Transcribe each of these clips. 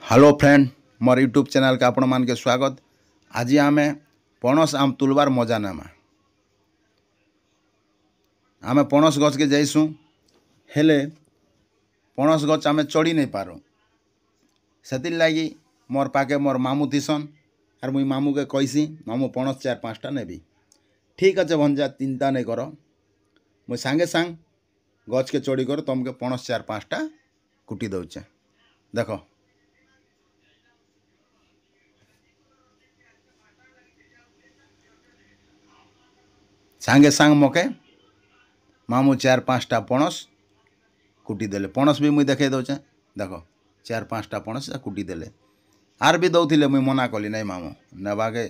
Hello friend मोर YouTube channel के आपण मान के स्वागत। आज आम पणस आम तुलबार मजा नेमा। आम पणस गछ के जाइसु हेले पणस गछ आम चढ़ी नहीं पारू। से लगी मोर पाके मोर मामू थीसन आर मुई मामू के कैसी मामू पणस 4-5टा नेबी। ठीक अच्छे भंजा चिंता नहीं कर, मुई सांगे सांग गछ के चढ़ी कर तुमके पणस 4-5टा कुटी दौचे। देख सांगे सांग मके मामू 4-5टा पणस कुटी देले। पणस भी मुई देखे दौचे। देख 4-5टा पणस कुटी देले। आर भी दौले मुई मना कली नहीं मामू नेबाके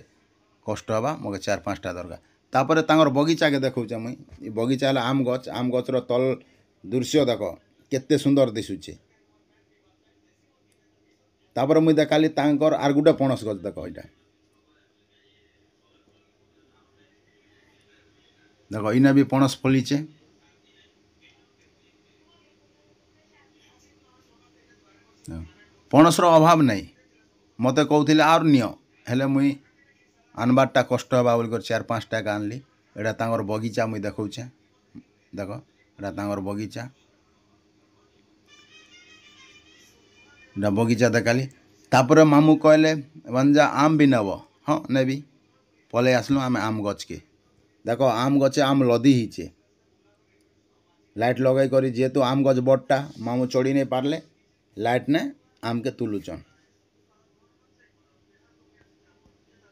कष्ट हवा मगे 4-5टा दरकार। तापर तांगर बगीचा के देखौचे मुई। बगीचा है आम गछर तल दृश्य देख केते सुंदर दिशुचे। तापर मुई देखाली तांकर आर गुटे पणस गछ देख इटा देख इना भी पणस फलीचे। पणसर अभाव नहीं मते कहते आर नियो हेले मुई आनबारटा कष्ट हवा बोल 4-5टा आनली। एटा तांगर बगीचा मुई देखौचे। देख एटा तांगर बगीचा। एटा बगीचा देखाली। तापर मामू कहले बंजा आम भी नब। हाँ नेबी पले आसलु आम आम गछ के। देख आम गचे आम लदी हीचे। लाइट लगाई करी जेहेतु आम गछ बड़टा मामू चढ़ी नहीं पारले लाइट ने आम के तुलुचन।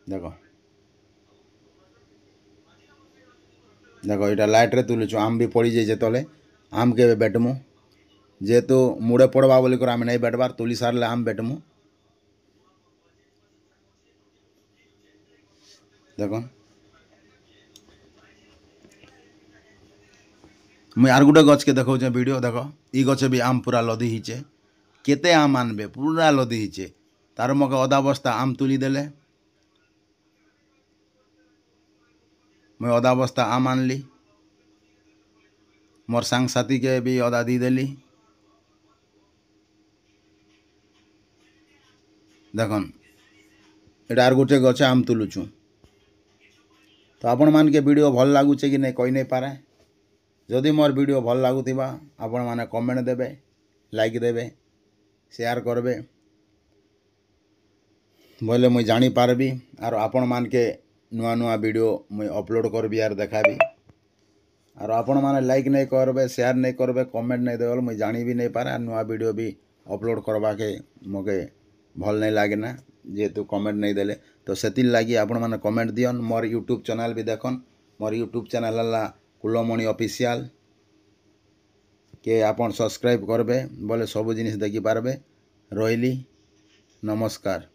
देख देख इटा लाइट रे तुलुचु आम भी पड़ी जाइए तले। आम के बेटमु जेहेतु मुड़े पड़वा बोली कर आम नहीं बैठबार तुली सारले आम बेटमु। देख मुई आर गुटे गछ के देखौचे वीडियो। देख ई गछे भी आम पूरा लदी हीचे। केते आम आनबे पूरा लदी हीचे। तार मके अधा बस्ता आम तुली देले। मुई अधा बस्ता आम आनली मोर सांग साथी के भी अधा दी देली। देखन एटा आर गुटे गछे आम तुलुचु। तो आपण मान के वीडियो भल लागुचे कि नहीं कही नहीं पारे। जदि मोर वीडियो भल लागुथिबा आपण माने कमेंट देबे, लाइक देबे, शेयर करबे बोले मुई जानी पारबी। आर आपण मान के नुआ नुआ वीडियो मुई अपलोड करबी आर देखाबी। आर आपण माने लाइक नहीं करबे, शेयर नहीं करबे, कमेंट नहीं देबे मुई जानी भी नहीं पारे। आर नुआ वीडियो भी अपलोड करबा के मके भल नहीं लागे ना जेहेतु कमेंट नहीं देले। तो सेतिल लागी आपण माने कमेंट दियन। मोर यूट्यूब चैनल भी देखन। मोर यूट्यूब चैनल हला कुलमणि ऑफिशियल के आपण सब्सक्राइब करबे बोले सब जिनिस देखि पारबे। रहिली नमस्कार।